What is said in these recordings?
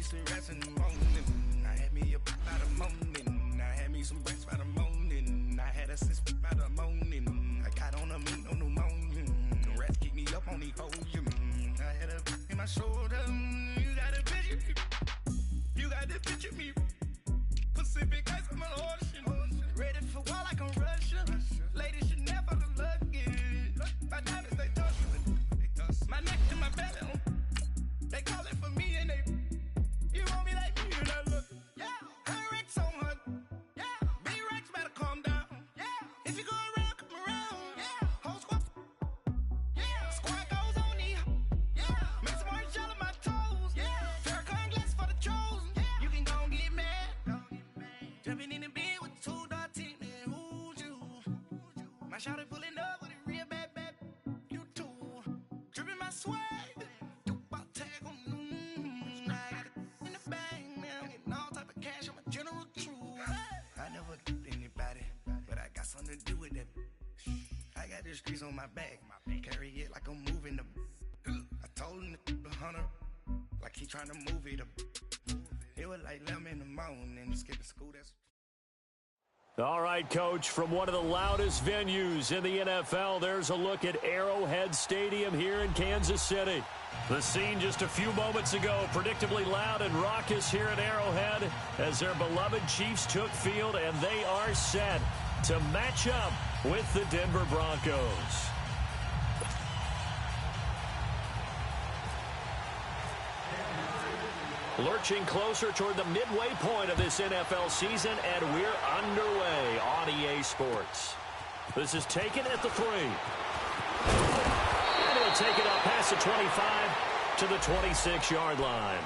me some rest in the morning. I had me a by the morning. I had me some breakfast by the morning. I had a six by the morning. I got on a meat on the morning. The rest keep me up on the podium. I had a in my shoulder. You got a picture me. You got the picture me. Pacific ice on my ocean. Ready for war like I'm Russia. Ladies should never look lucky. My diamonds they touch. My neck and my belly. They call it for me and they. You want me like me and I look. Yeah. Her Rex on her. Yeah. B-Rex better calm down. Yeah. If you go around, come around. Yeah. Whole squad. Yeah. Squad goes on me. Yeah. Make some orange gel on my toes. Yeah. Farrakhan glass for the chosen. Yeah. You can go and get mad. Jumping in the bed with two dark teeth. Man, who's you? My shawty pulling up with a real bad. You too. Dripping my swag. Something to do with that. I got the streets on my back. Carry it like I'm moving the. I told him the hunter, like he trying to move it up. It was like 11 in the morning, skipping school. That's. All right, Coach, from one of the loudest venues in the NFL, there's a look at Arrowhead Stadium here in Kansas City. The scene just a few moments ago, predictably loud and raucous here at Arrowhead as their beloved Chiefs took field, and they are set to match up with the Denver Broncos. Lurching closer toward the midway point of this NFL season, and we're underway on EA Sports. This is taken at the 3. And he'll take it up past the 25 to the 26-yard line.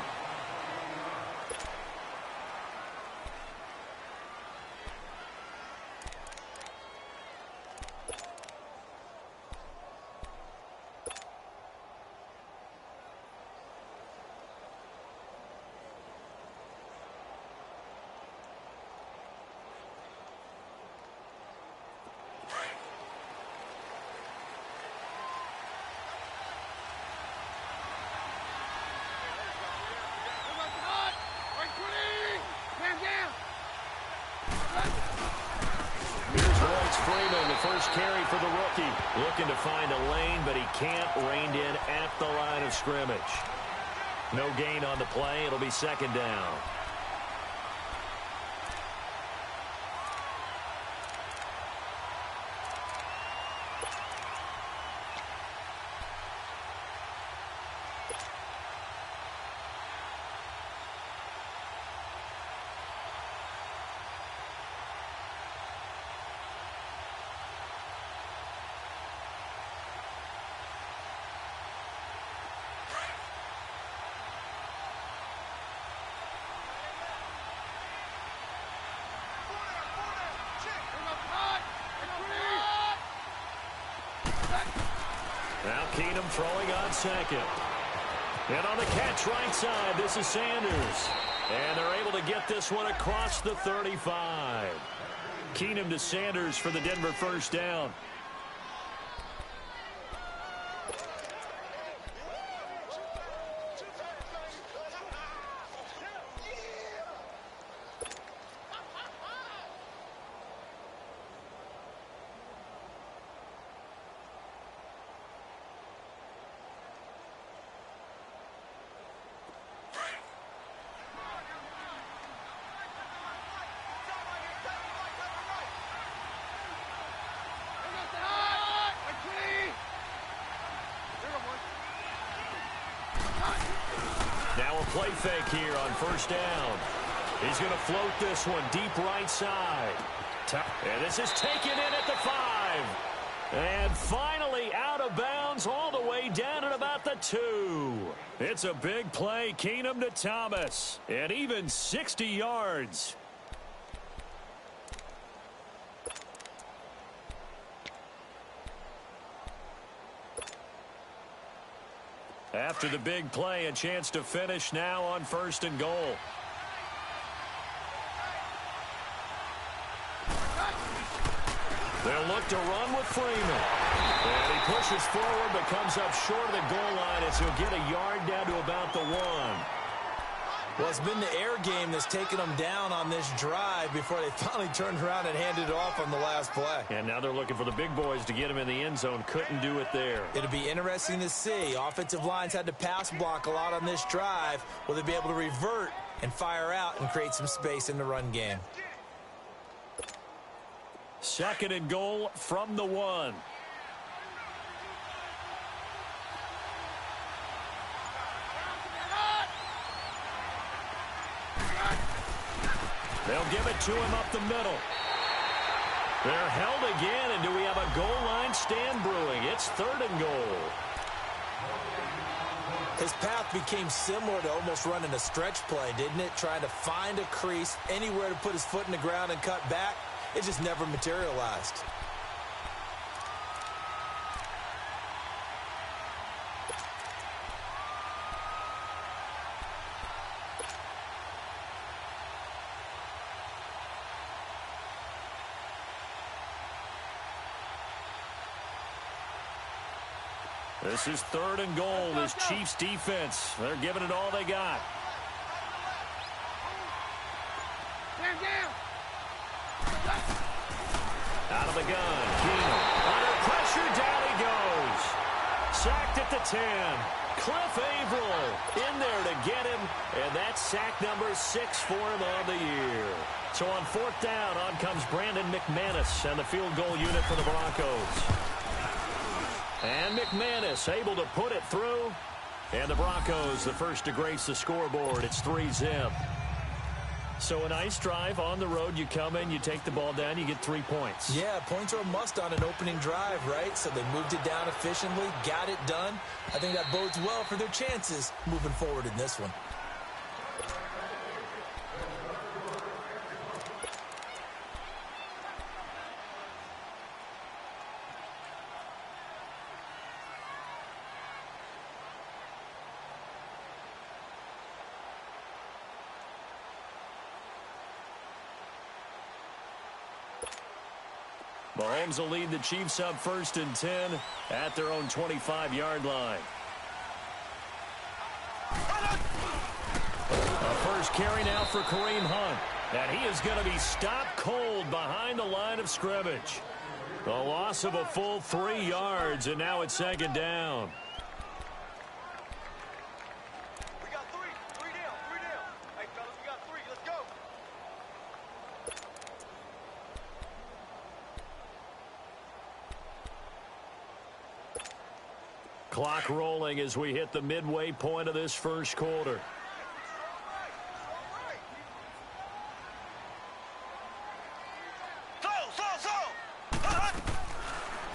First carry for the rookie. Looking to find a lane, but he can't. Reined in at the line of scrimmage. No gain on the play. It'll be second down. Now Keenum throwing on second. And on the catch right side, this is Sanders. And they're able to get this one across the 35. Keenum to Sanders for the Denver first down. Now a play fake here on first down. He's going to float this one deep right side. And this is taken in at the 5. And finally out of bounds all the way down at about the 2. It's a big play. Keenum to Thomas. And even 60 yards. After the big play, a chance to finish now on first and goal. They'll look to run with Freeman. And he pushes forward but comes up short of the goal line as he'll get a yard down to about the 1. Well, it's been the air game that's taken them down on this drive before they finally turned around and handed it off on the last play. And now they're looking for the big boys to get him in the end zone. Couldn't do it there. It'll be interesting to see. Offensive lines had to pass block a lot on this drive. Will they be able to revert and fire out and create some space in the run game? 2nd and goal from the 1. They'll give it to him up the middle. They're held again, and do we have a goal line stand brewing? It's 3rd and goal. His path became similar to almost running a stretch play, didn't it? Trying to find a crease, anywhere to put his foot in the ground and cut back. It just never materialized. This is 3rd and goal. This Chiefs defense, they're giving it all they got. Out of the gun, Keenum. Under pressure, down he goes. Sacked at the 10. Cliff Averill in there to get him, and that's sack number 6 for him on the year. So on 4th down, on comes Brandon McManus and the field goal unit for the Broncos. And McManus able to put it through. And the Broncos, the first to grace the scoreboard. It's 3-zip. So a nice drive on the road. You come in, you take the ball down, you get 3 points. Yeah, points are a must on an opening drive, right? So they moved it down efficiently, got it done. I think that bodes well for their chances moving forward in this one. Mahomes will lead the Chiefs up 1st and 10 at their own 25-yard line. A first carry now for Kareem Hunt. And he is going to be stopped cold behind the line of scrimmage. The loss of a full 3 yards, and now it's 2nd down. We got 3 down. Hey, fellas, we got 3. Let's go. Clock rolling as we hit the midway point of this first quarter.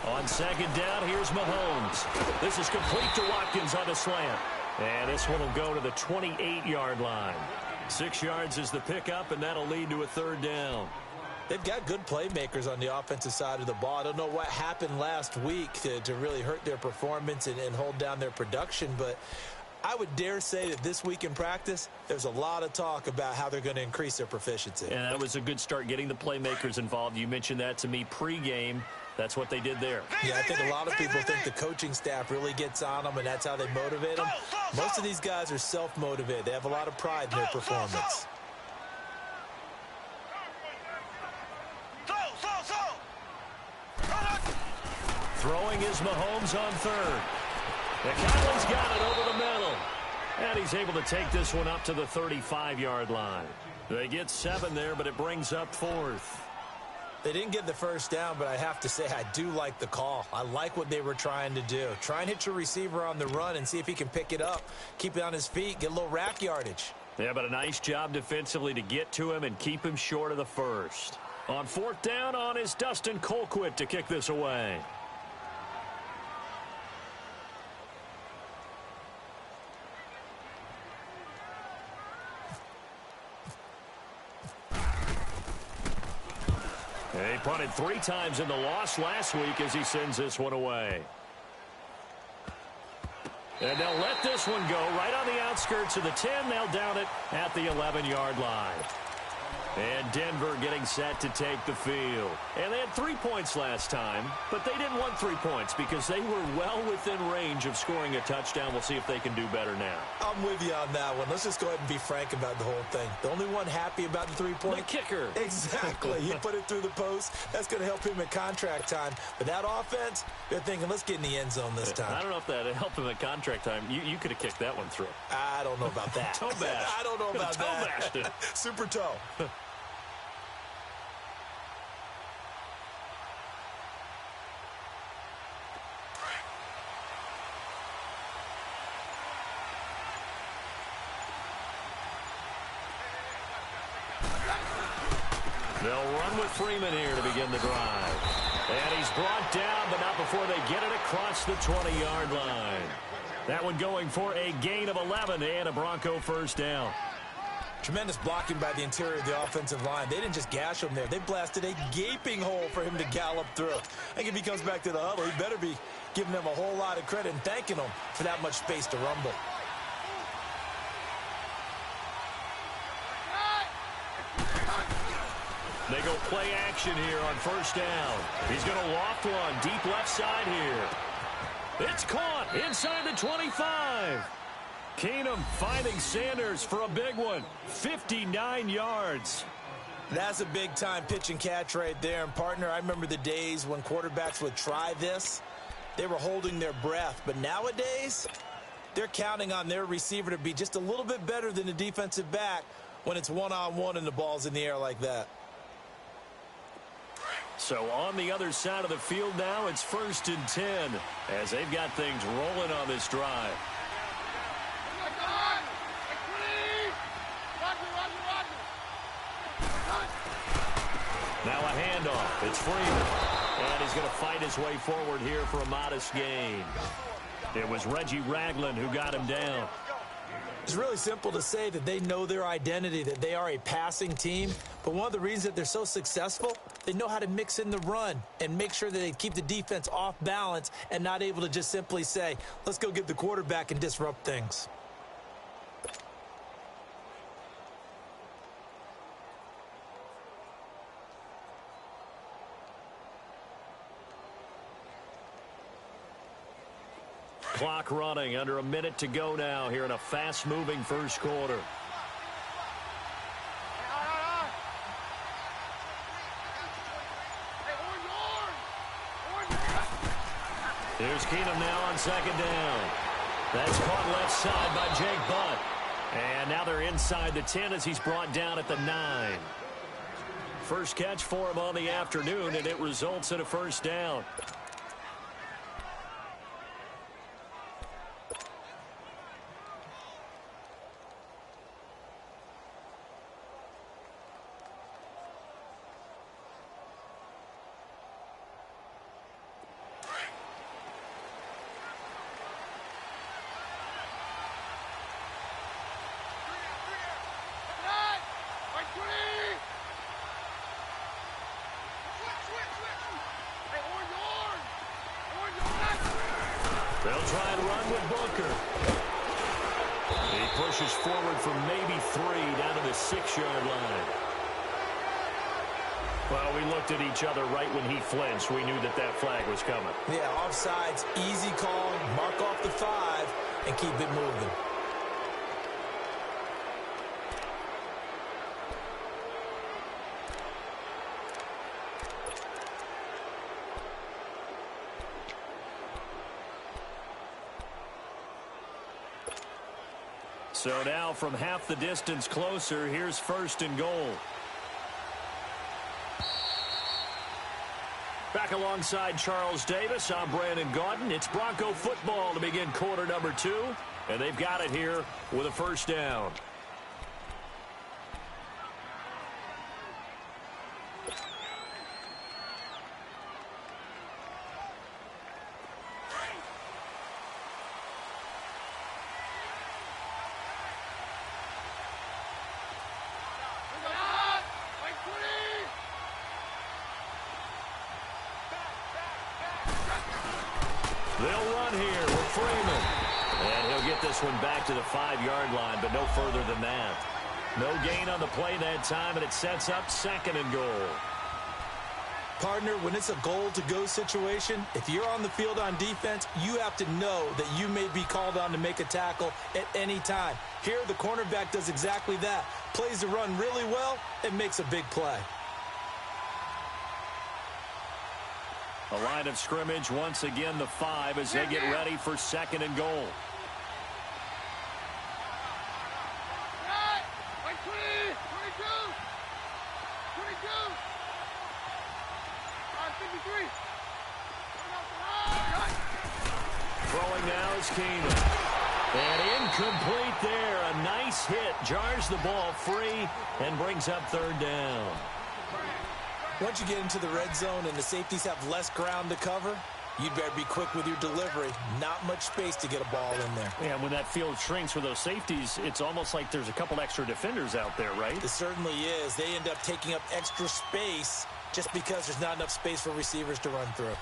On 2nd down, here's Mahomes. This is complete to Watkins on a slant. And this one will go to the 28-yard line. 6 yards is the pickup, and that'll lead to a 3rd down. They've got good playmakers on the offensive side of the ball. I don't know what happened last week to really hurt their performance and hold down their production, but I would dare say that this week in practice, there's a lot of talk about how they're going to increase their proficiency. And that was a good start getting the playmakers involved. You mentioned that to me pregame. That's what they did there. Yeah, I think a lot of people think the coaching staff really gets on them, and that's how they motivate them. Most of these guys are self-motivated. They have a lot of pride in their performance. Throwing is Mahomes on 3rd. The Cowboys got it over the middle. And he's able to take this one up to the 35-yard line. They get 7 there, but it brings up 4th. They didn't get the first down, but I have to say I do like the call. I like what they were trying to do. Try and hit your receiver on the run and see if he can pick it up. Keep it on his feet, get a little rack yardage. Yeah, but a nice job defensively to get to him and keep him short of the first. On 4th down, on is Dustin Colquitt to kick this away. He punted 3 times in the loss last week as he sends this one away. And they'll let this one go right on the outskirts of the 10. They'll down it at the 11-yard line. And Denver getting set to take the field. And they had 3 points last time, but they didn't want 3 points because they were well within range of scoring a touchdown. We'll see if they can do better now. I'm with you on that one. Let's just go ahead and be frank about the whole thing. The only one happy about the 3-point? The kicker. Exactly. He put it through the post. That's going to help him at contract time. But that offense, they're thinking, let's get in the end zone this time. I don't know if that helped him at contract time. You could have kicked that one through. I don't know about that. Toe bash. I don't know about toe that. Bashed it. Super toe. They'll run with Freeman here to begin the drive. And he's brought down, but not before they get it across the 20-yard line. That one going for a gain of 11 and a Bronco first down. Tremendous blocking by the interior of the offensive line. They didn't just gash him there. They blasted a gaping hole for him to gallop through. I think if he comes back to the huddle, he better be giving them a whole lot of credit and thanking them for that much space to rumble. They go play action here on first down. He's going to loft one deep left side here. It's caught inside the 25. Keenum finding Sanders for a big one. 59 yards. That's a big-time pitch and catch right there. And, partner, I remember the days when quarterbacks would try this. They were holding their breath. But nowadays, they're counting on their receiver to be just a little bit better than the defensive back when it's one-on-one and the ball's in the air like that. So on the other side of the field now, it's 1st and 10 as they've got things rolling on this drive. Now a handoff. It's Freeman. And he's going to fight his way forward here for a modest gain. It was Reggie Ragland who got him down. It's really simple to say that they know their identity, that they are a passing team. But one of the reasons that they're so successful, they know how to mix in the run and make sure that they keep the defense off balance and not able to just simply say, let's go get the quarterback and disrupt things. Clock running, under a minute to go now here in a fast-moving first quarter. Here's Keenum now on second down. That's caught left side by Jake Butt. And now they're inside the 10 as he's brought down at the 9. First catch for him on the afternoon, and it results in a first down. They'll try and run with Booker. He pushes forward from maybe 3 down to the 6-yard line. Well, we looked at each other right when he flinched. We knew that that flag was coming. Yeah, offsides, easy call, mark off the 5, and keep it moving. So now from half the distance closer, here's 1st and goal. Back alongside Charles Davis, I'm Brandon Gaudin. It's Bronco football to begin quarter number 2, and they've got it here with a first down. They'll run here with Freeman. And he'll get this one back to the 5-yard line, but no further than that. No gain on the play that time, and it sets up second and goal. Partner, when it's a goal-to-go situation, if you're on the field on defense, you have to know that you may be called on to make a tackle at any time. Here, the cornerback does exactly that. Plays the run really well and makes a big play. A line of scrimmage, once again, the 5 as they get ready for second and goal. Throwing now is Keenan. And incomplete there. A nice hit. Jars the ball free and brings up third down. Once you get into the red zone and the safeties have less ground to cover, you'd better be quick with your delivery. Not much space to get a ball in there. And when that field shrinks for those safeties, it's almost like there's a couple extra defenders out there, right? It certainly is. They end up taking up extra space just because there's not enough space for receivers to run through.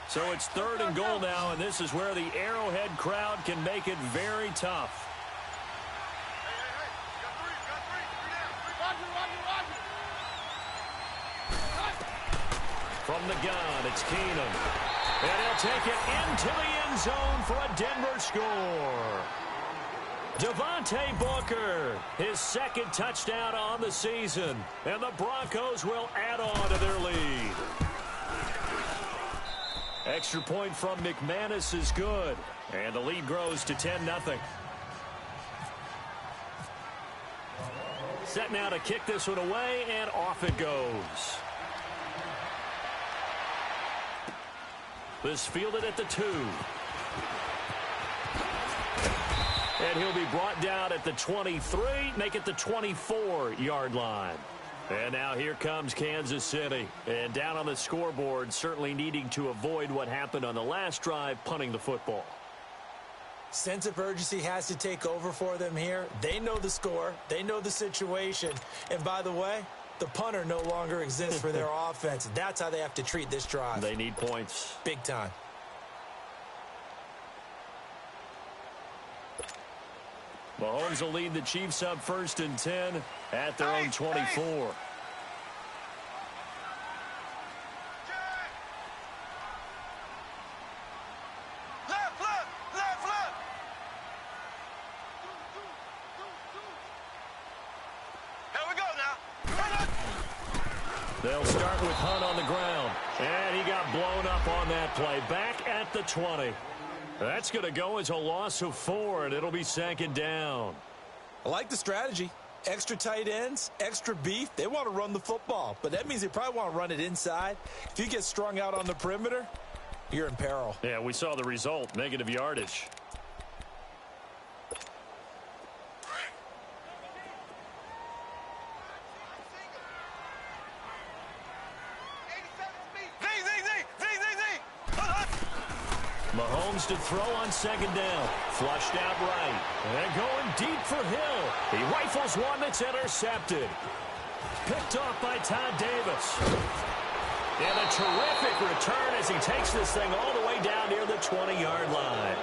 So it's third and goal now, and this is where the Arrowhead crowd can make it very tough. From the gun, it's Keenan. And he'll take it into the end zone for a Denver score. Devontae Booker, his second touchdown on the season. And the Broncos will add on to their lead. Extra point from McManus is good. And the lead grows to 10-0. Set now to kick this one away, and off it goes. This fielded at the 2. And he'll be brought down at the 23, make it the 24-yard line. And now here comes Kansas City. And down on the scoreboard, certainly needing to avoid what happened on the last drive, punting the football. Sense of urgency has to take over for them here. They know the score. They know the situation. And by the way, the punter no longer exists for their offense. That's how they have to treat this drive. They need points. Big time. Mahomes will lead the Chiefs up 1st and 10 at their own 24. They'll start with Hunt on the ground. And he got blown up on that play. Back at the 20. That's going to go as a loss of 4, and it'll be second down. I like the strategy. Extra tight ends, extra beef. They want to run the football, but that means they probably want to run it inside. If you get strung out on the perimeter, you're in peril. Yeah, we saw the result, negative yardage. Mahomes to throw on second down. Flushed out right. And going deep for Hill. He rifles one that's intercepted. Picked off by Todd Davis. And a terrific return as he takes this thing all the way down near the 20-yard line.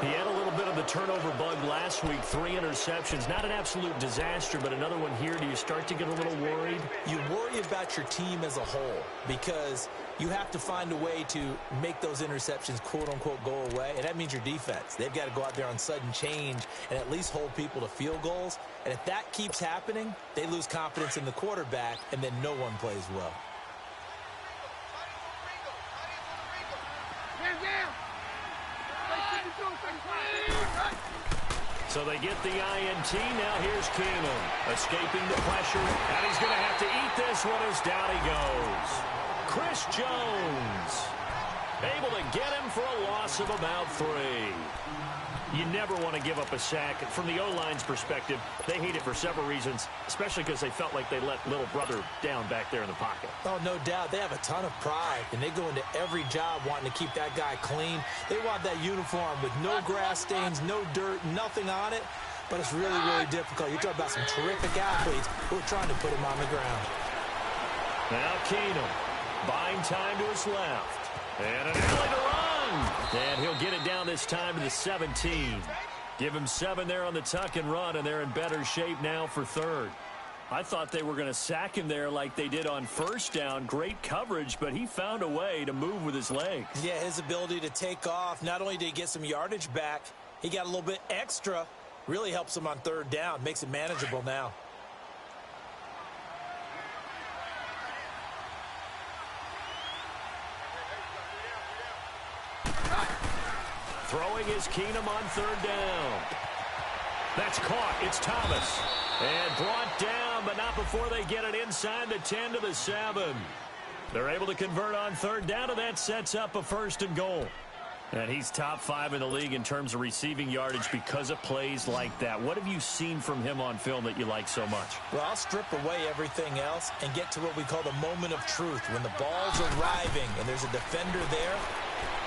He had a little bit of the turnover bug last week. 3 interceptions. Not an absolute disaster, but another one here. Do you start to get a little worried? You worry about your team as a whole because you have to find a way to make those interceptions, quote-unquote, go away, and that means your defense. They've got to go out there on sudden change and at least hold people to field goals. And if that keeps happening, they lose confidence in the quarterback, and then no one plays well. So they get the INT. Now here's Keenan escaping the pressure. And he's going to have to eat this one as down he goes. Chris Jones able to get him for a loss of about 3. You never want to give up a sack. From the O-line's perspective, they hate it for several reasons, especially because they felt like they let little brother down back there in the pocket. Oh, no doubt. They have a ton of pride, and they go into every job wanting to keep that guy clean. They want that uniform with no grass stains, no dirt, nothing on it, but it's really, really difficult. You're talking about some terrific athletes who are trying to put him on the ground. Now Keenan Buying time to his left. And an alley to run. And he'll get it down this time to the 17. Give him 7 there on the tuck and run, and they're in better shape now for third. I thought they were going to sack him there like they did on first down. Great coverage, but he found a way to move with his legs. Yeah, his ability to take off, not only did he get some yardage back, he got a little bit extra. Really helps him on third down, makes it manageable now. Throwing is Keenum on third down. That's caught. It's Thomas. And brought down, but not before they get it inside the 10 to the 7. They're able to convert on third down, and that sets up a 1st and goal. And he's top 5 in the league in terms of receiving yardage because of plays like that. What have you seen from him on film that you like so much? Well, I'll strip away everything else and get to what we call the moment of truth. When the ball's arriving and there's a defender there,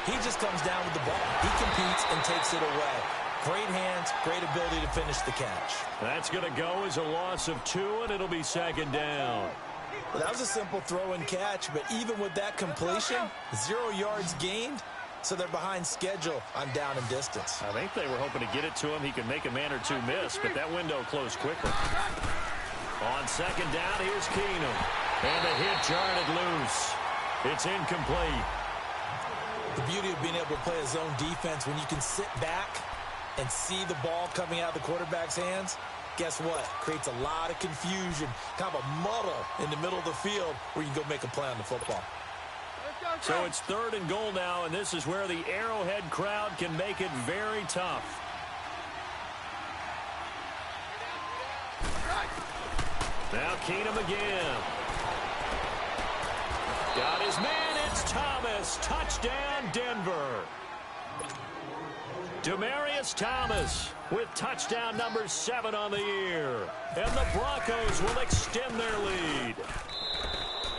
he just comes down with the ball. He competes and takes it away. Great hands, great ability to finish the catch. That's going to go as a loss of 2, and it'll be 2nd down. Well, that was a simple throw and catch, but even with that completion, 0 yards gained, so they're behind schedule on down and distance. I think they were hoping to get it to him. He could make a man or two miss, but that window closed quickly. On 2nd down, here's Keenum. And the hit jarred it loose. It's incomplete. The beauty of being able to play a zone defense when you can sit back and see the ball coming out of the quarterback's hands, guess what? Creates a lot of confusion, kind of a muddle in the middle of the field where you can go make a play on the football. So it's 3rd and goal now, and this is where the Arrowhead crowd can make it very tough. Now Keenum again. Got his man, it's Thomas. Touchdown, Denver. Demaryius Thomas with touchdown number 7 on the year. And the Broncos will extend their lead.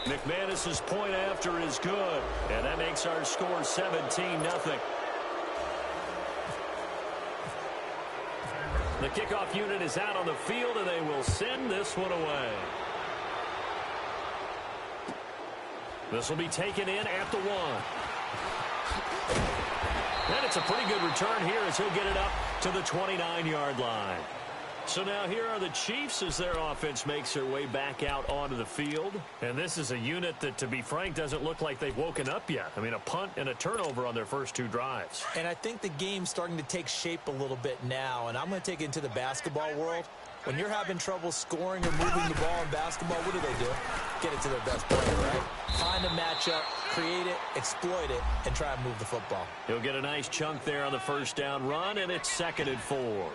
McManus's point after is good, and that makes our score 17-0. The kickoff unit is out on the field, and they will send this one away. This will be taken in at the 1. And it's a pretty good return here as he'll get it up to the 29-yard line. So now here are the Chiefs as their offense makes their way back out onto the field. And this is a unit that, to be frank, doesn't look like they've woken up yet. I mean, a punt and a turnover on their first 2 drives. And I think the game's starting to take shape a little bit now. And I'm going to take it into the basketball world. When you're having trouble scoring or moving the ball in basketball, what do? Get it to their best player, right? Find a matchup, create it, exploit it, and try and move the football. He'll get a nice chunk there on the first down run, and it's 2nd and 4.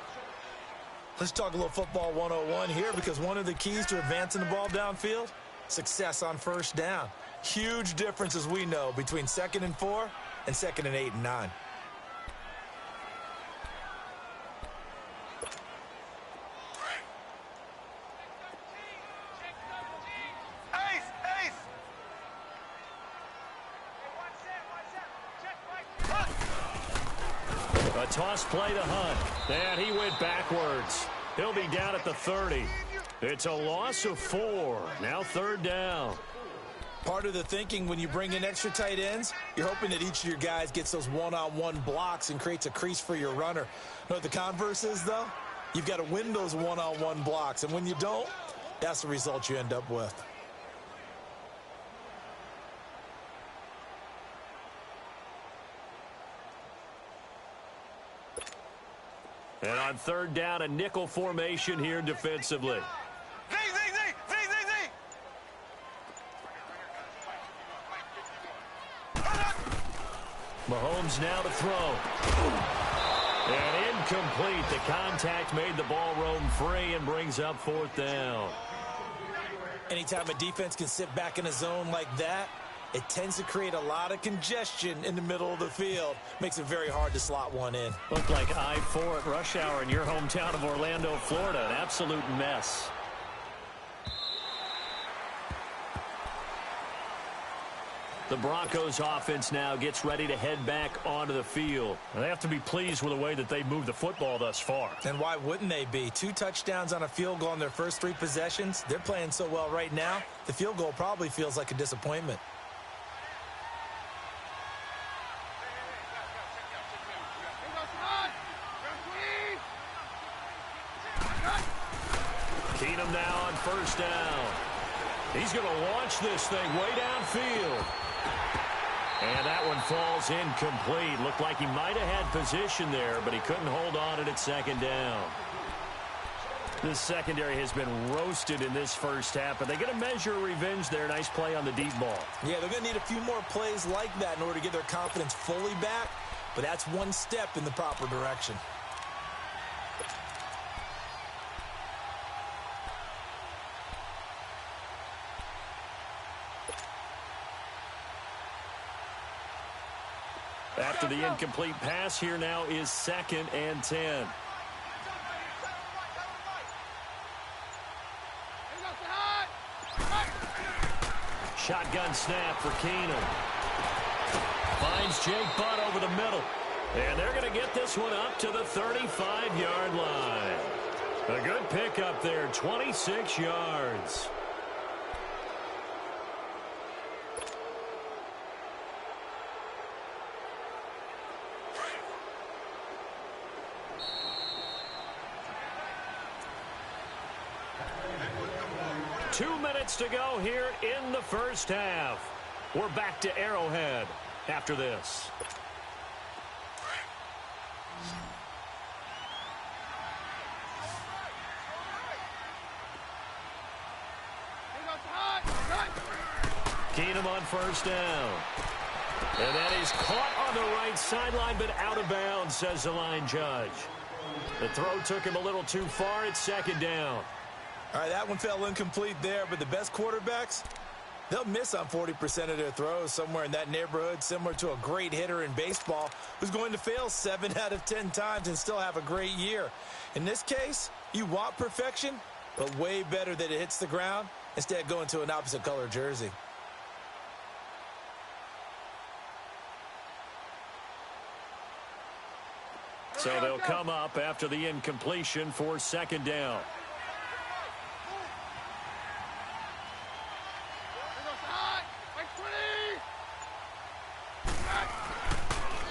Let's talk a little football 101 here, because one of the keys to advancing the ball downfield, success on first down. Huge difference, as we know, between 2nd and 4 and 2nd and 8 and 9. A toss play to Hunt. And he went backwards. He'll be down at the 30. It's a loss of 4. Now 3rd down. Part of the thinking when you bring in extra tight ends, you're hoping that each of your guys gets those one-on-one blocks and creates a crease for your runner. You know what the converse is, though? You've got to win those one-on-one blocks. And when you don't, that's the result you end up with. And on 3rd down, a nickel formation here defensively. Z. Mahomes now to throw. And incomplete. The contact made the ball roam free and brings up 4th down. Anytime a defense can sit back in a zone like that, it tends to create a lot of congestion in the middle of the field. Makes it very hard to slot one in. Looked like I-4 at rush hour in your hometown of Orlando, Florida. An absolute mess. The Broncos offense now gets ready to head back onto the field. They have to be pleased with the way that they've moved the football thus far. And why wouldn't they be? 2 touchdowns on a field goal in their first 3 possessions. They're playing so well right now, the field goal probably feels like a disappointment. Keenum now on first down. He's going to launch this thing way downfield. And that one falls incomplete. Looked like he might have had position there, but he couldn't hold on it at second down. This secondary has been roasted in this first half, but they get a measure of revenge there. Nice play on the deep ball. Yeah, they're going to need a few more plays like that in order to get their confidence fully back, but that's one step in the proper direction. After the incomplete pass, here now is 2nd and 10. Shotgun snap for Keenum. Finds Jake Butt over the middle. And they're going to get this one up to the 35-yard line. A good pickup there, 26 yards. To go here in the first half. We're back to Arrowhead after this. Keenum on first down. And then he's caught on the right sideline, but out of bounds, says the line judge. The throw took him a little too far. It's second down. All right, that one fell incomplete there, but the best quarterbacks, they'll miss on 40% of their throws, somewhere in that neighborhood, similar to a great hitter in baseball who's going to fail 7 out of 10 times and still have a great year. In this case, you want perfection, but way better that it hits the ground instead of going to an opposite color jersey. So they'll come up after the incompletion for second down.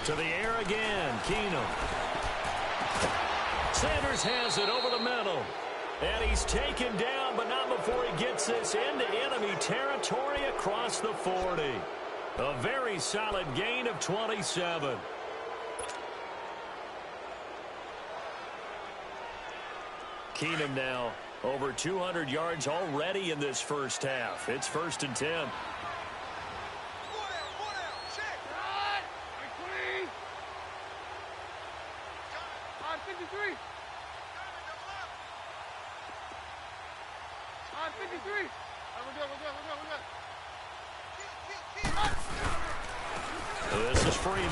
To the air again, Keenum. Sanders has it over the middle. And he's taken down, but not before he gets this into enemy territory across the 40. A very solid gain of 27. Keenum now over 200 yards already in this first half. It's 1st and 10. This is Freeman.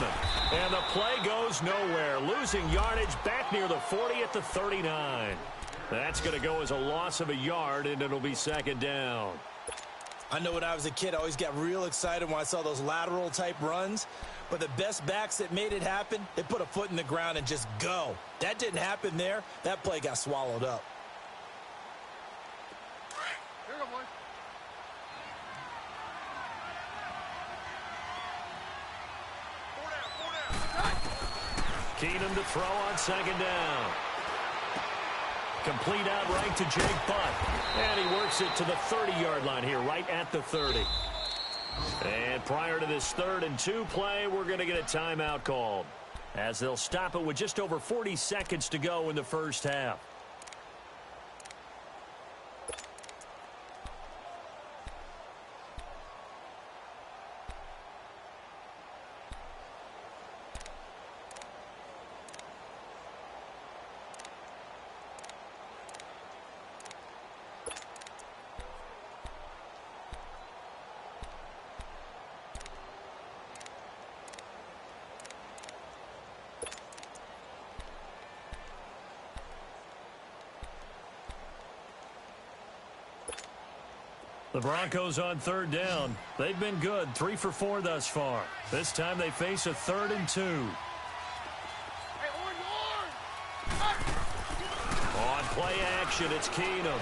And the play goes nowhere. Losing yardage back near the 40 at the 39. That's going to go as a loss of a yard, and it'll be second down. I know when I was a kid, I always got real excited when I saw those lateral-type runs. But the best backs that made it happen, they put a foot in the ground and just go. That didn't happen there. That play got swallowed up. Here we go, boys. Keenum to throw on second down. Complete out right to Jake Butt. And he works it to the 30-yard line here, right at the 30. And prior to this 3rd and 2 play, we're going to get a timeout called, as they'll stop it with just over 40 seconds to go in the first half. The Broncos on 3rd down. They've been good, 3 for 4 thus far. This time they face a 3rd and 2. On play action, it's Keenum.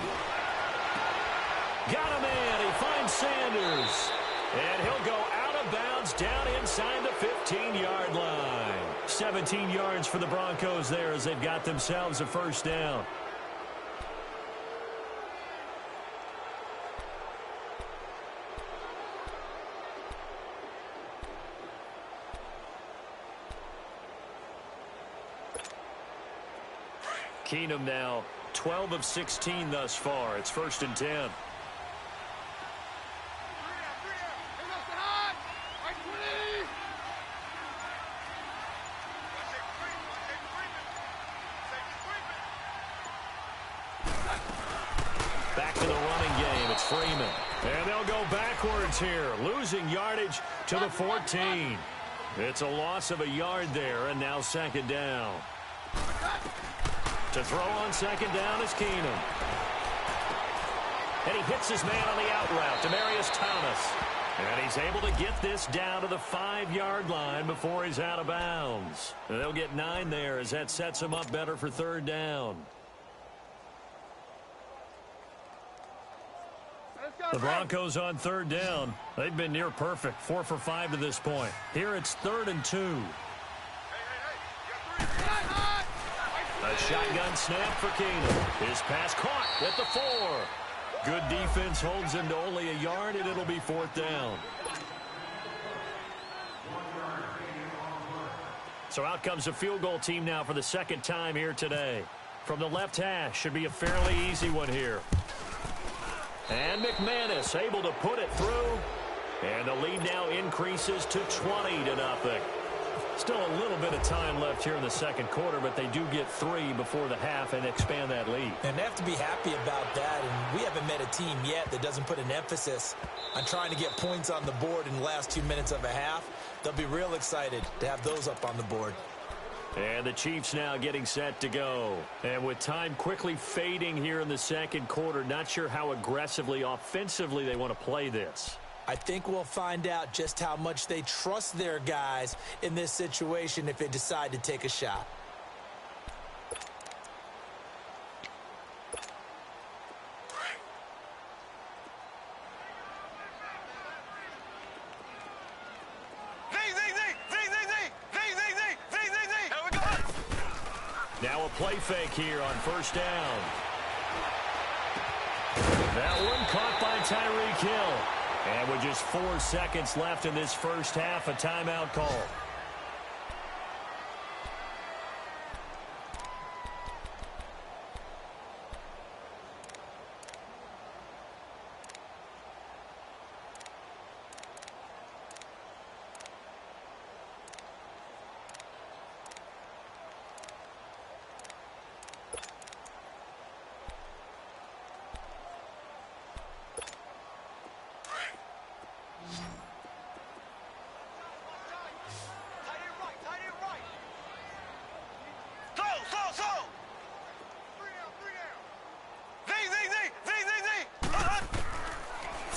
Got him in. He finds Sanders. And he'll go out of bounds down inside the 15-yard line. 17 yards for the Broncos there as they've got themselves a first down. Keenum now 12 of 16 thus far. It's 1st and 10. Back to the running game. It's Freeman. And they'll go backwards here, losing yardage to the 14. It's a loss of a yard there, and now 2nd down. To throw on 2nd down is Keenum. And he hits his man on the out route, Demaryius Thomas. And he's able to get this down to the 5-yard line before he's out of bounds. And they'll get 9 there as that sets him up better for 3rd down. The Broncos on 3rd down. They've been near perfect, 4 for 5 to this point. Here it's 3rd and 2. A shotgun snap for Keenum. His pass caught at the 4. Good defense holds him to only a yard, and it'll be 4th down. So out comes a field goal team now for the 2nd time here today. From the left hash, should be a fairly easy one here. And McManus able to put it through. And the lead now increases to 20-0. Still a little bit of time left here in the 2nd quarter, but they do get 3 before the half and expand that lead. And they have to be happy about that. And we haven't met a team yet that doesn't put an emphasis on trying to get points on the board in the last 2 minutes of a half. They'll be real excited to have those up on the board. And the Chiefs now getting set to go. And with time quickly fading here in the 2nd quarter, not sure how aggressively, offensively they want to play this. I think we'll find out just how much they trust their guys in this situation if they decide to take a shot. Now a play fake here on 1st down. That one caught by Tyreek Hill. And with just 4 seconds left in this 1st half, a timeout call.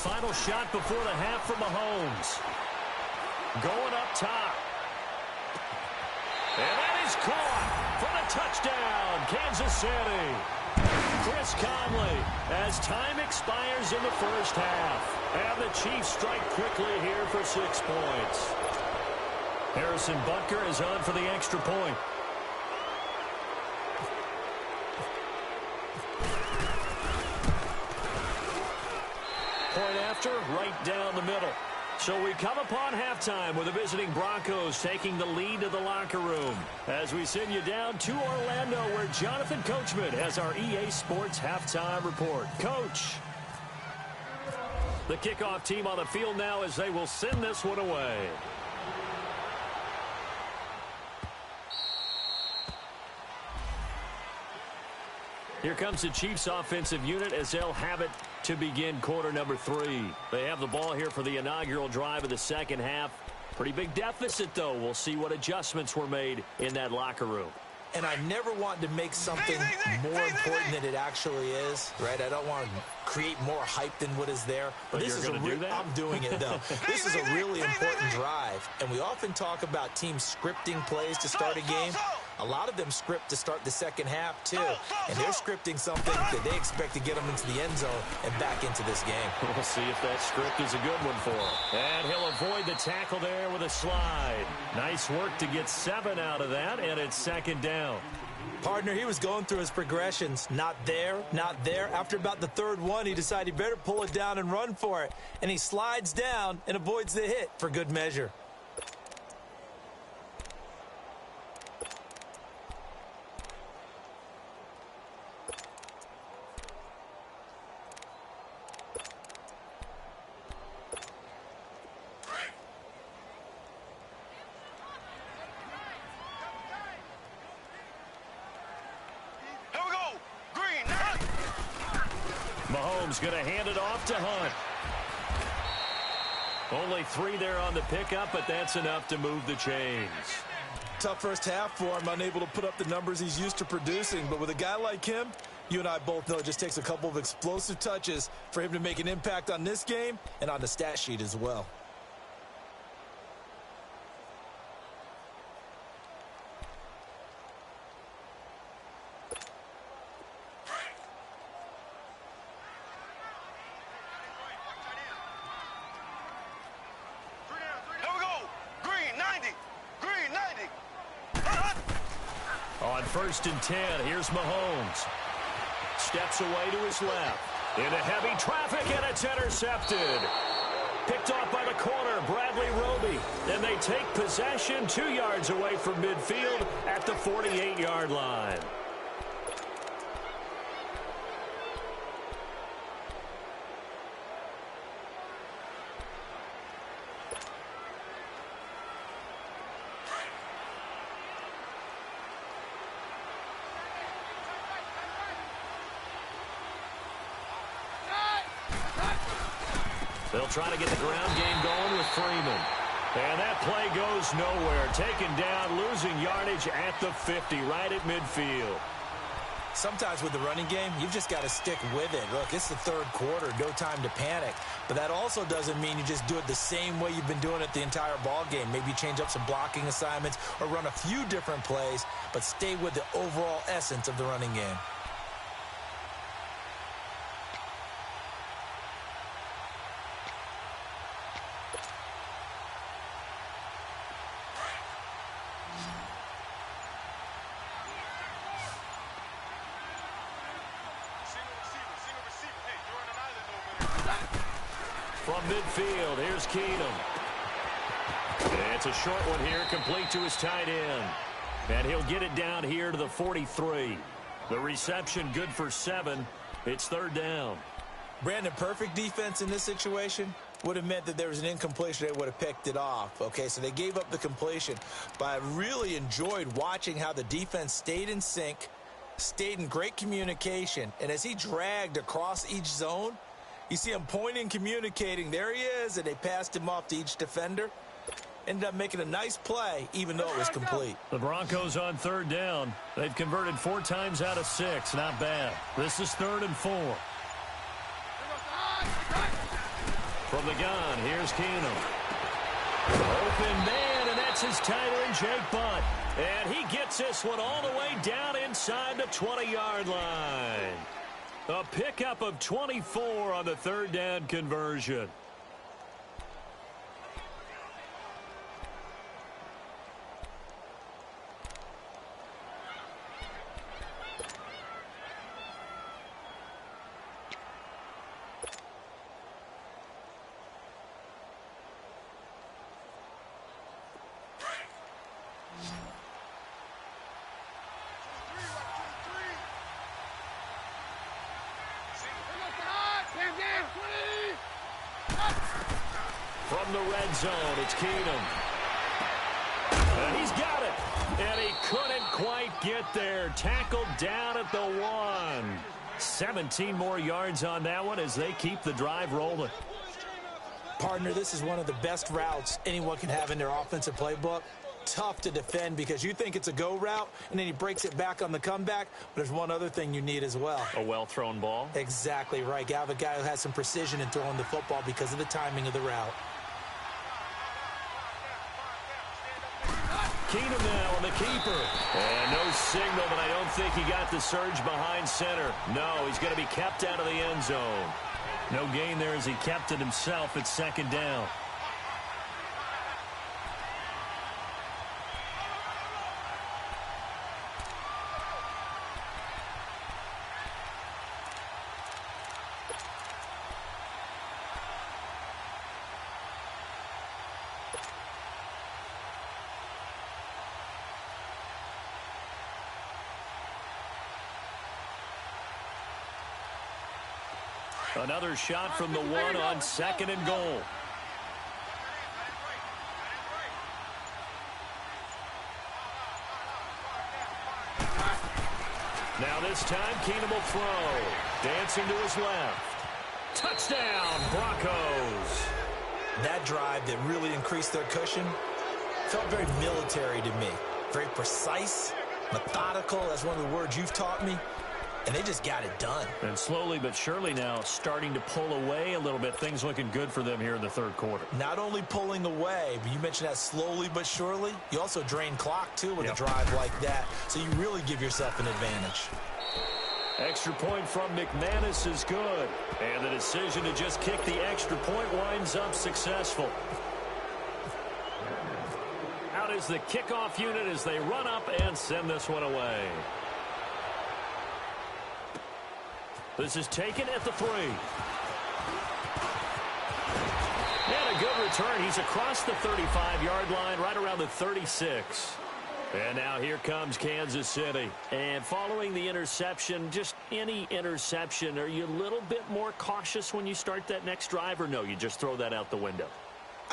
Final shot before the half from Mahomes. Going up top. And that is caught for the touchdown, Kansas City. Chris Conley as time expires in the 1st half. And the Chiefs strike quickly here for 6 points. Harrison Butker is on for the extra point. Point after, right down the middle. So we come upon halftime with the visiting Broncos taking the lead to the locker room. As we send you down to Orlando, where Jonathan Coachman has our EA Sports halftime report. Coach. The kickoff team on the field now as they will send this one away. Here comes the Chiefs offensive unit as they'll have it to begin quarter number 3. They have the ball here for the inaugural drive of the 2nd half. Pretty big deficit, though. We'll see what adjustments were made in that locker room. And I never want to make something more important than it actually is, right? I don't want to create more hype than what is there. But this is a do that? I'm doing it, though. This is a really important drive. And we often talk about teams scripting plays to start a game. A lot of them script to start the 2nd half, too. And they're scripting something that they expect to get them into the end zone and back into this game. We'll see if that script is a good one for him. And he'll avoid the tackle there with a slide. Nice work to get 7 out of that, and it's 2nd down. Partner, he was going through his progressions. Not there, not there. After about the 3rd one, he decided he better pull it down and run for it. And he slides down and avoids the hit for good measure. Mahomes going to hand it off to Hunt. Only 3 there on the pickup, but that's enough to move the chains. Tough first half for him, unable to put up the numbers he's used to producing. But with a guy like him, you and I both know it just takes a couple of explosive touches for him to make an impact on this game and on the stat sheet as well. On 1st and 10, here's Mahomes. Steps away to his left. Into heavy traffic, and it's intercepted. Picked off by the corner, Bradley Roby. And they take possession 2 yards away from midfield at the 48-yard line. They'll try to get the ground game going with Freeman. And that play goes nowhere. Taken down, losing yardage at the 50, right at midfield. Sometimes with the running game, you've just got to stick with it. Look, it's the 3rd quarter, no time to panic. But that also doesn't mean you just do it the same way you've been doing it the entire ball game. Maybe change up some blocking assignments or run a few different plays, but stay with the overall essence of the running game. From midfield, here's Keenum. And it's a short one here, complete to his tight end. And he'll get it down here to the 43. The reception good for 7. It's 3rd down. Brandon, perfect defense in this situation would have meant that there was an incompletion. They would have picked it off. Okay, so they gave up the completion. But I really enjoyed watching how the defense stayed in sync, stayed in great communication. And as he dragged across each zone, you see him pointing, communicating. There he is, and they passed him off to each defender. Ended up making a nice play, even though it was complete. The Broncos on 3rd down. They've converted 4 times out of 6. Not bad. This is 3rd and 4. From the gun, here's Keenum. Open man, and that's his tight end, Jake Butt. And he gets this one all the way down inside the 20-yard line. A pickup of 24 on the 3rd down conversion. From the red zone, it's Keenum. And he's got it. And he couldn't quite get there. Tackled down at the 1. 17 more yards on that one as they keep the drive rolling. Partner, this is one of the best routes anyone can have in their offensive playbook. Tough to defend because you think it's a go route, and then he breaks it back on the comeback. But there's one other thing you need as well. A well-thrown ball? Exactly right. You have a guy who has some precision in throwing the football because of the timing of the route. Keenum now on the keeper. And no signal, but I don't think he got the surge behind center. No, he's going to be kept out of the end zone. No gain there as he kept it himself at 2nd down. Another shot from the 1 on 2nd and goal. Now this time, Keenum will throw. Dancing to his left. Touchdown, Broncos. That drive that really increased their cushion felt very military to me. Very precise, methodical. That's one of the words you've taught me. And they just got it done. And slowly but surely now starting to pull away a little bit. Things looking good for them here in the third quarter. Not only pulling away, but you mentioned that slowly but surely. You also drain clock, too, with a drive like that. So you really give yourself an advantage. Extra point from McManus is good. And the decision to just kick the extra point winds up successful. Out is the kickoff unit as they run up and send this one away. This is taken at the 3. And a good return. He's across the 35-yard line, right around the 36. And now here comes Kansas City. And following the interception, just any interception, are you a little bit more cautious when you start that next drive, or no, you just throw that out the window?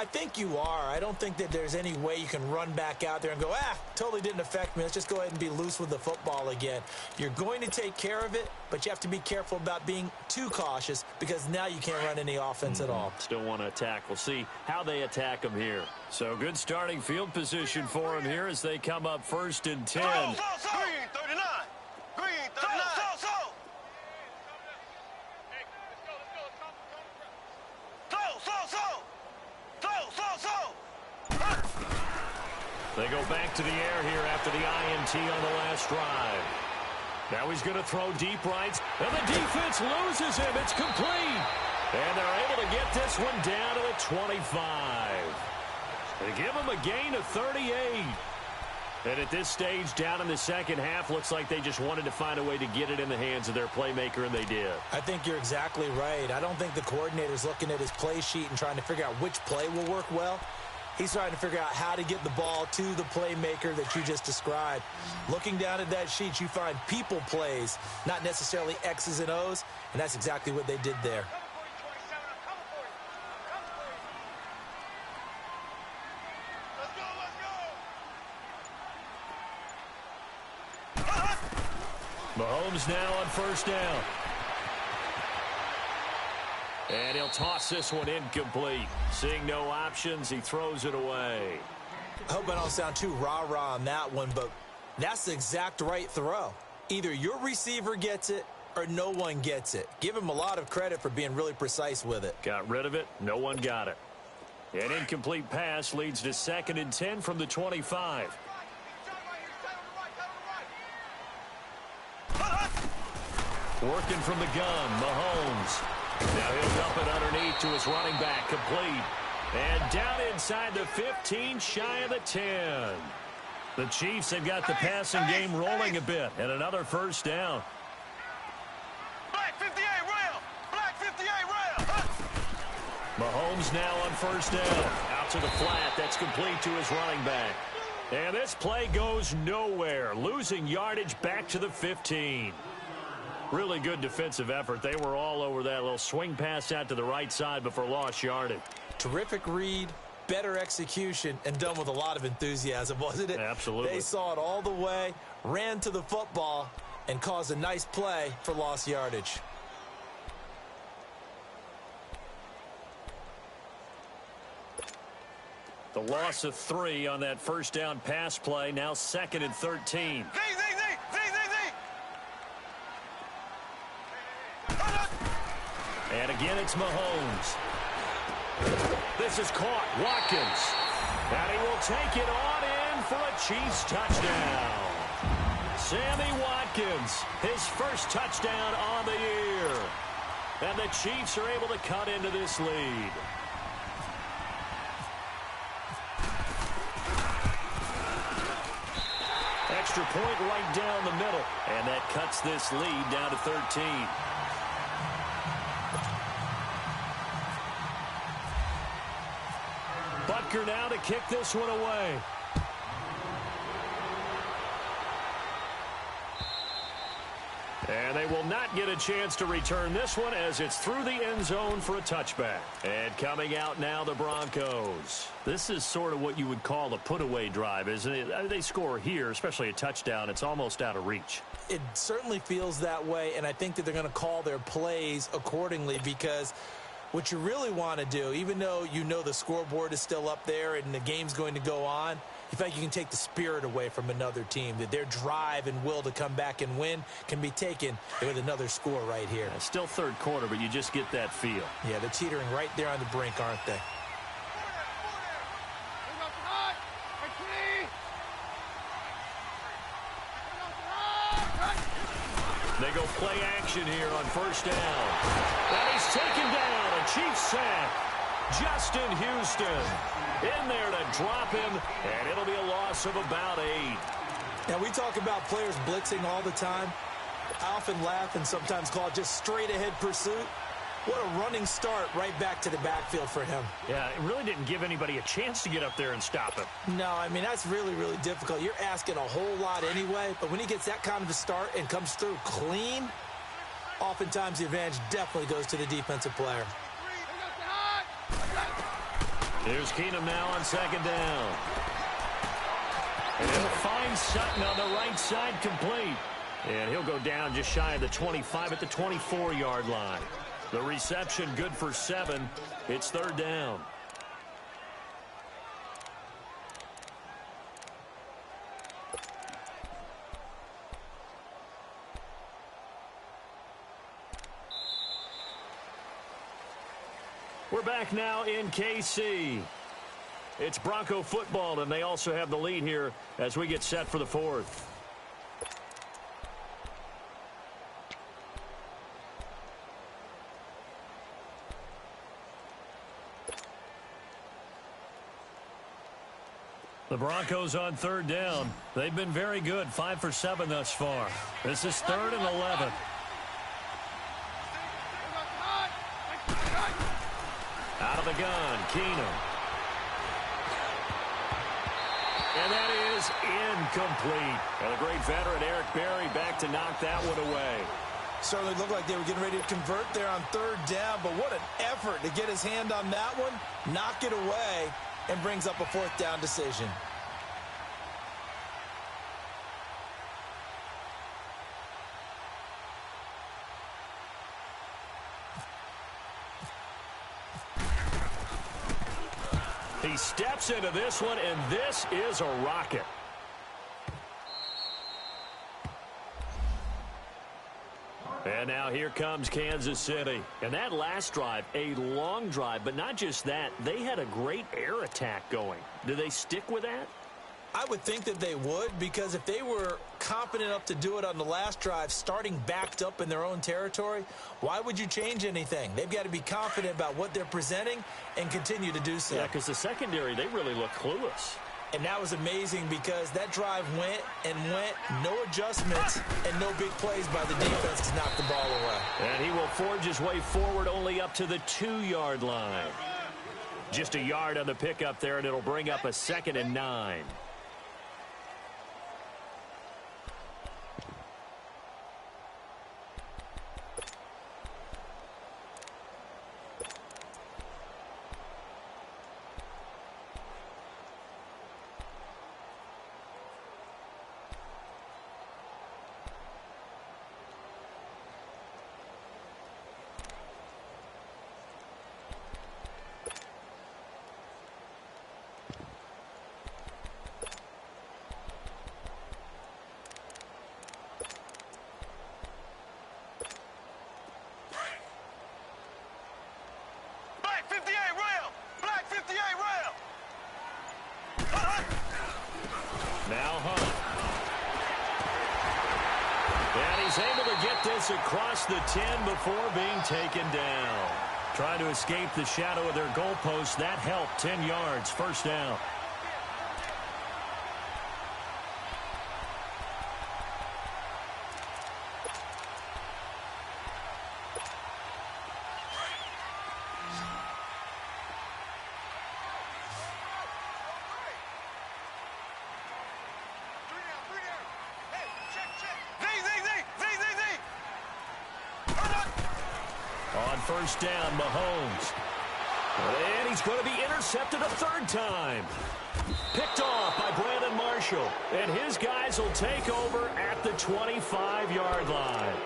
I think you are. I don't think that there's any way you can run back out there and go, totally didn't affect me. Let's just go ahead and be loose with the football again. You're going to take care of it, but you have to be careful about being too cautious because now you can't run any offense at all. Still want to attack. We'll see how they attack them here. So good starting field position for them here as they come up 1st and 10. Green 39. Green 39. They go back to the air here after the INT on the last drive. Now he's going to throw deep right, and the defense loses him. It's complete. And they're able to get this one down to the 25. They give him a gain of 38. And at this stage, down in the second half, looks like they just wanted to find a way to get it in the hands of their playmaker, and they did. I think you're exactly right. I don't think the coordinator's looking at his play sheet and trying to figure out which play will work well. He's trying to figure out how to get the ball to the playmaker that you just described. Looking down at that sheet, you find people plays, not necessarily X's and O's, and that's exactly what they did there. Mahomes now on 1st down. And he'll toss this one incomplete. Seeing no options, he throws it away. I hope I don't sound too rah-rah on that one, but that's the exact right throw. Either your receiver gets it or no one gets it. Give him a lot of credit for being really precise with it. Got rid of it. No one got it. An incomplete pass leads to 2nd and 10 from the 25. Working from the gun, Mahomes. Now he'll dump it underneath to his running back, complete. And down inside the 15, shy of the 10. The Chiefs have got the passing game rolling a bit, and another 1st down. Black 58 rail. Black 58 rail. Mahomes now on 1st down. Out to the flat. That's complete to his running back. And this play goes nowhere. Losing yardage back to the 15. Really good defensive effort. They were all over that little swing pass out to the right side before lost yardage. Terrific read, better execution, and done with a lot of enthusiasm, wasn't it? Absolutely. They saw it all the way, ran to the football, and caused a nice play for lost yardage. The loss of 3 on that 1st down pass play. Now 2nd and 13. And again, it's Mahomes. This is caught. Watkins. And he will take it on in for a Chiefs touchdown. Sammy Watkins, his first touchdown on the year. And the Chiefs are able to cut into this lead. Extra point right down the middle. And that cuts this lead down to 13. Butker now to kick this one away. And they will not get a chance to return this one as it's through the end zone for a touchback. And coming out now, the Broncos. This is sort of what you would call a put-away drive, isn't it? I mean, they score here, especially a touchdown. It's almost out of reach. It certainly feels that way, and I think that they're going to call their plays accordingly because what you really want to do, even though you know the scoreboard is still up there and the game's going to go on, you feel like you can take the spirit away from another team, that their drive and will to come back and win can be taken with another score right here. Yeah, still third quarter, but you just get that feel. Yeah, they're teetering right there on the brink, aren't they? They go play action here on first down. And he's taken down, a Chiefs sack. Justin Houston in there to drop him, and it'll be a loss of about 8. Now, we talk about players blitzing all the time. I often laugh and sometimes call it just straight-ahead pursuit. What a running start right back to the backfield for him. Yeah, it really didn't give anybody a chance to get up there and stop him. No, I mean, that's really, really difficult. You're asking a whole lot anyway, but when he gets that kind of a start and comes through clean, oftentimes the advantage definitely goes to the defensive player. Here's Keenum now on second down. And he'll find Sutton on the right side complete. And he'll go down just shy of the 25 at the 24-yard line. The reception good for 7. It's third down. We're back now in KC. It's Bronco football, and they also have the lead here as we get set for the fourth. The Broncos on third down. They've been very good, 5 for 7 thus far. This is 3rd and 11. Out of the gun, Keenum. And that is incomplete. And the great veteran Eric Berry back to knock that one away. Certainly looked like they were getting ready to convert there on third down, but what an effort to get his hand on that one, knock it away, and brings up a fourth down decision. He steps into this one, and this is a rocket. And now here comes Kansas City. And that last drive, a long drive, but not just that. They had a great air attack going. Do they stick with that? I would think that they would, because if they were confident enough to do it on the last drive, starting backed up in their own territory, why would you change anything? They've got to be confident about what they're presenting and continue to do so. Yeah, because the secondary, they really look clueless. And that was amazing because that drive went and went, no adjustments, and no big plays by the defense to knock the ball away. And he will forge his way forward only up to the 2-yard line. Just a yard on the pickup there, and it'll bring up a 2nd and 9. Now Hunt. And he's able to get this across the 10 before being taken down. Trying to escape the shadow of their goalpost. That helped. 10 yards, first down. first down, Mahomes. And he's going to be intercepted a third time. Picked off by Brandon Marshall. And his guys will take over at the 25-yard line.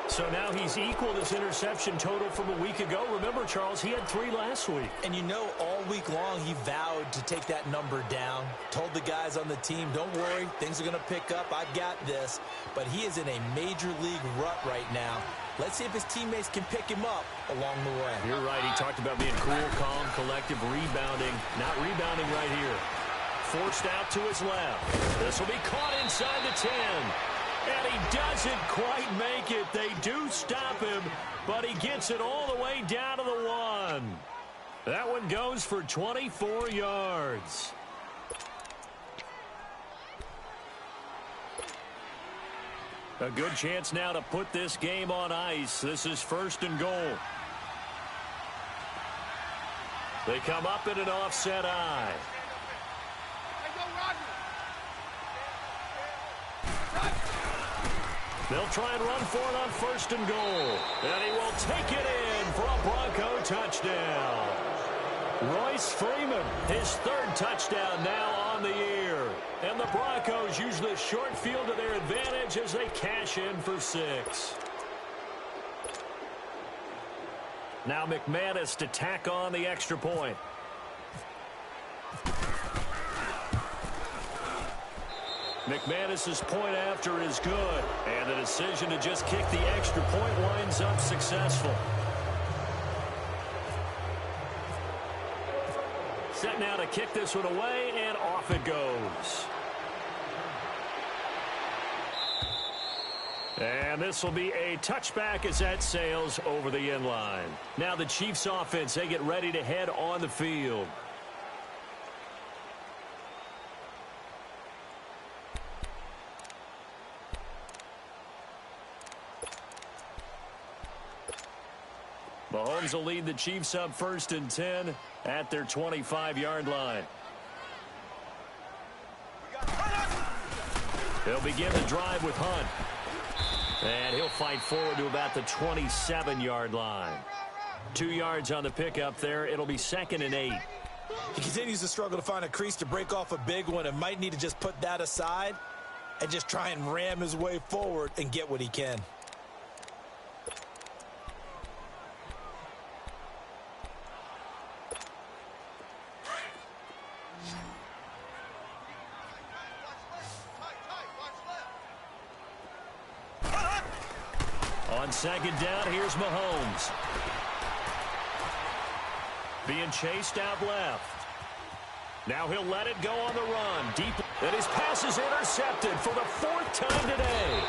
So now he's equaled his interception total from a week ago. Remember, Charles, he had 3 last week. And you know, all week long he vowed to take that number down. Told the guys on the team, don't worry, things are going to pick up. I've got this. But he is in a major league rut right now. Let's see if his teammates can pick him up along the way. You're right. He talked about being cool, calm, collective, rebounding. Not rebounding right here. Forced out to his left. This will be caught inside the 10. And he doesn't quite make it. They do stop him, but he gets it all the way down to the 1. That one goes for 24 yards. A good chance now to put this game on ice. This is 1st and goal. They come up in an offset eye. They'll try and run for it on 1st and goal. And he will take it in for a Bronco touchdown. Royce Freeman, his 3rd touchdown now on the year. And the Broncos use the short field to their advantage as they cash in for 6. Now McManus to tack on the extra point. McManus's point after is good. And the decision to just kick the extra point winds up successful. Set now to kick this one away, and off it goes. And this will be a touchback as that sails over the end line. Now the Chiefs offense, they get ready to head on the field. Mahomes will lead the Chiefs up 1st and 10 at their 25-yard line. They'll begin the drive with Hunt. And he'll fight forward to about the 27-yard line. 2 yards on the pickup there. It'll be 2nd and 8. He continues to struggle to find a crease to break off a big one and might need to just put that aside and just try and ram his way forward and get what he can. On 2nd down, here's Mahomes. Being chased out left. Now he'll let it go on the run. Deep. And his pass is intercepted for the 4th time today.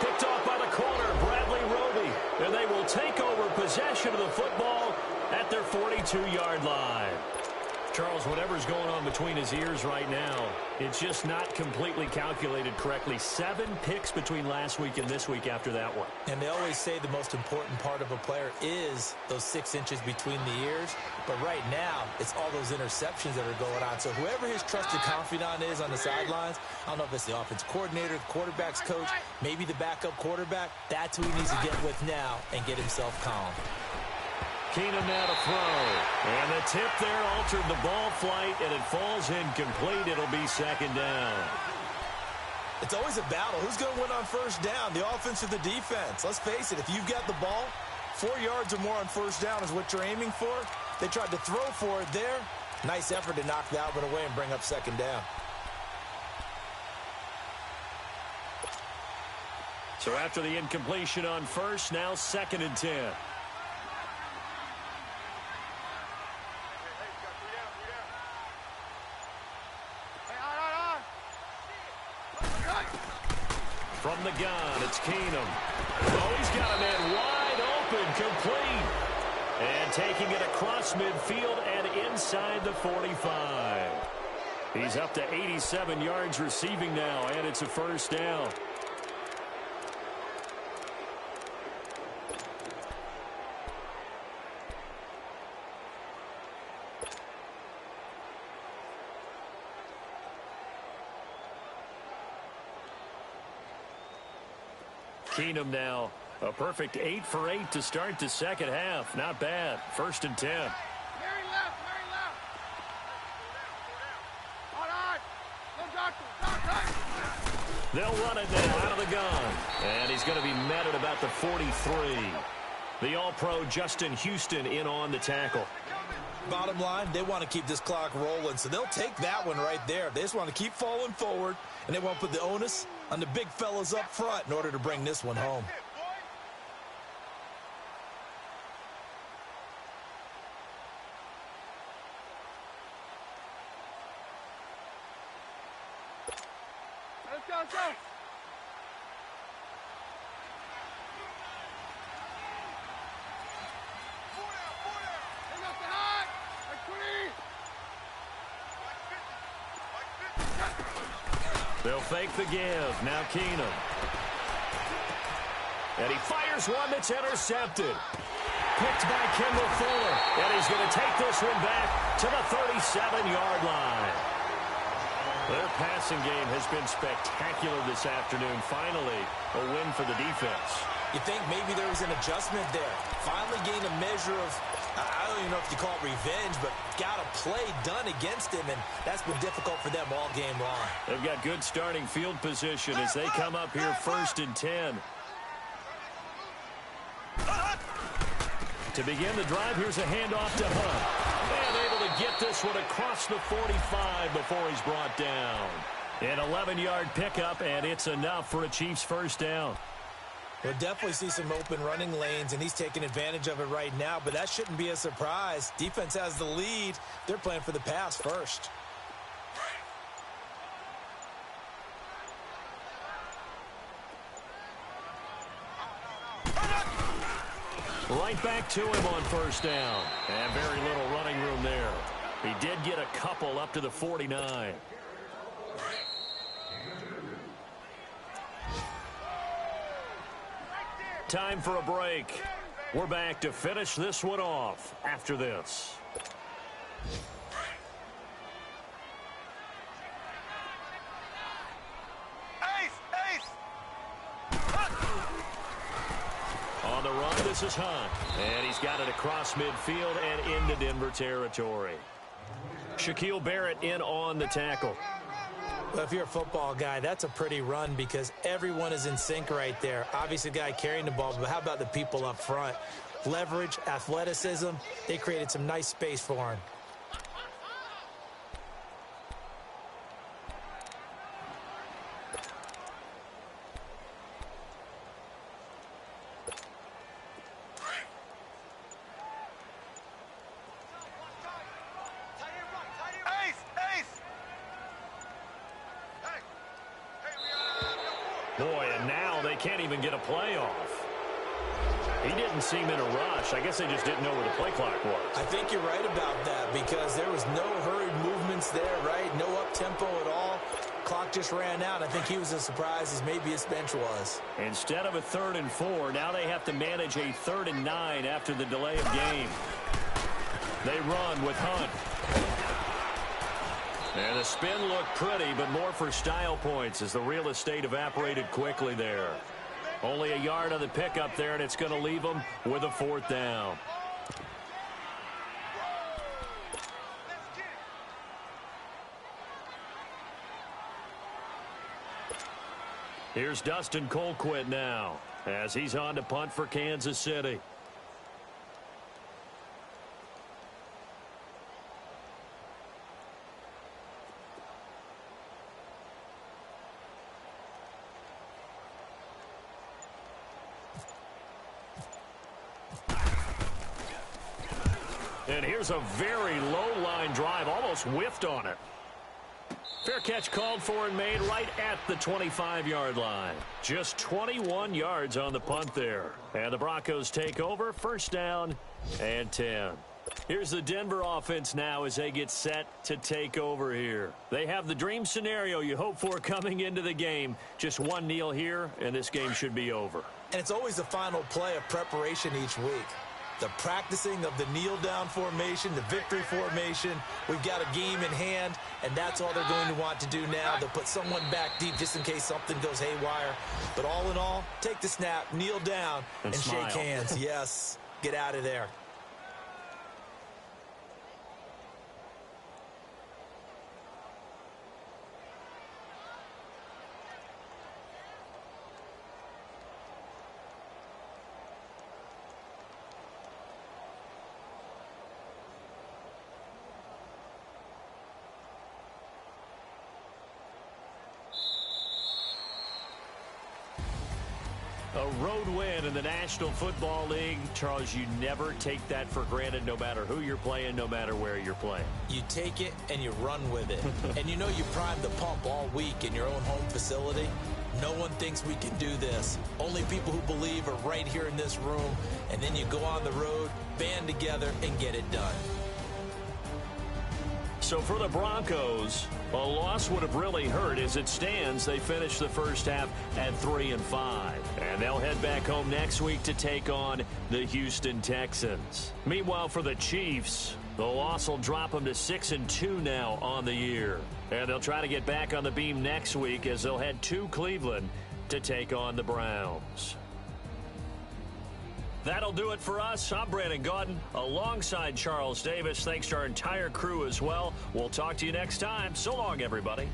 Picked off by the corner, Bradley Roby. And they will take over possession of the football at their 42-yard line. Charles, whatever's going on between his ears right now, it's just not completely calculated correctly. 7 picks between last week and this week after that one. And they always say the most important part of a player is those 6 inches between the ears. But right now, it's all those interceptions that are going on. So whoever his trusted confidant is on the sidelines, I don't know if it's the offense coordinator, the quarterback's coach, maybe the backup quarterback, that's who he needs to get with now and get himself calm. Keenum now to throw. And the tip there altered the ball flight, and it falls incomplete. It'll be 2nd down. It's always a battle. Who's going to win on 1st down, the offense or the defense? Let's face it, if you've got the ball, 4 yards or more on 1st down is what you're aiming for. They tried to throw for it there. Nice effort to knock that one away and bring up 2nd down. So after the incompletion on 1st, now 2nd and 10. From the gun, it's Keenum. Oh, he's got a man wide open, complete. And taking it across midfield and inside the 45. He's up to 87 yards receiving now, and it's a 1st down. Keenum now A perfect 8 for 8 to start the second half. Not bad. 1st and 10. Mary left, Mary left. All right. No doctor, doctor. They'll run it now out of the gun. And he's going to be met at about the 43. The All-Pro Justin Houston in on the tackle. Bottom line, they want to keep this clock rolling, so they'll take that one right there. They just want to keep falling forward, and they won't put the onus on the big fellas up front in order to bring this one home. Let's go, let's go. They'll fake the give. Now Keenum. And he fires one that's intercepted. Picked by Kendall Fuller. And he's going to take this one back to the 37-yard line. Their passing game has been spectacular this afternoon. Finally, a win for the defense. You think maybe there was an adjustment there. Finally gained a measure of, I don't even know if you call it revenge, but got a play done against him, and that's been difficult for them all game long. They've got good starting field position as they come up here 1st and 10. To begin the drive, here's a handoff to Hunt. And able to get this one across the 45 before he's brought down. An 11-yard pickup, and it's enough for a Chiefs first down. We'll definitely see some open running lanes, and he's taking advantage of it right now, but that shouldn't be a surprise. Defense has the lead. They're playing for the pass first. Right back to him on first down. And very little running room there. He did get a couple up to the 49. Time for a break. We're back to finish this one off after this. On the run, this is Hunt. And he's got it across midfield and into Denver territory. Shaquille Barrett in on the tackle. Well, if you're a football guy, that's a pretty run because everyone is in sync right there. Obviously, the guy carrying the ball, but how about the people up front? Leverage, athleticism, they created some nice space for him. Boy, and now they can't even get a play off. He didn't seem in a rush. I guess they just didn't know where the play clock was. I think you're right about that because there was no hurried movements there, right? No up-tempo at all. Clock just ran out. I think he was as surprised as maybe his bench was. Instead of a 3rd and 4, now they have to manage a 3rd and 9 after the delay of game. They run with Hunt. And the spin looked pretty, but more for style points as the real estate evaporated quickly there. Only a yard on the pickup there, and it's going to leave them with a 4th down. Here's Dustin Colquitt now as he's on to punt for Kansas City. And here's a very low-line drive, almost whiffed on it. Fair catch called for and made right at the 25-yard line. Just 21 yards on the punt there. And the Broncos take over, 1st down and 10. Here's the Denver offense now as they get set to take over here. They have the dream scenario you hope for coming into the game. Just one kneel here, and this game should be over. And it's always the final play of preparation each week. the practicing of the kneel-down formation, the victory formation. We've got a game in hand, and that's all they're going to want to do now. They'll put someone back deep just in case something goes haywire. But all in all, take the snap, kneel down, and shake hands. Yes, get out of there. A road win in the National Football League. Charles, you never take that for granted no matter who you're playing, no matter where you're playing. You take it and you run with it. And you know you primed the pump all week in your own home facility. No one thinks we can do this. Only people who believe are right here in this room. And then you go on the road, band together, and get it done. So for the Broncos, a loss would have really hurt. As it stands, they finished the first half at 3-5. And they'll head back home next week to take on the Houston Texans. Meanwhile, for the Chiefs, the loss will drop them to 6-2 now on the year. And they'll try to get back on the beam next week as they'll head to Cleveland to take on the Browns. That'll do it for us. I'm Brandon Gaudin alongside Charles Davis. Thanks to our entire crew as well. We'll talk to you next time. So long, everybody.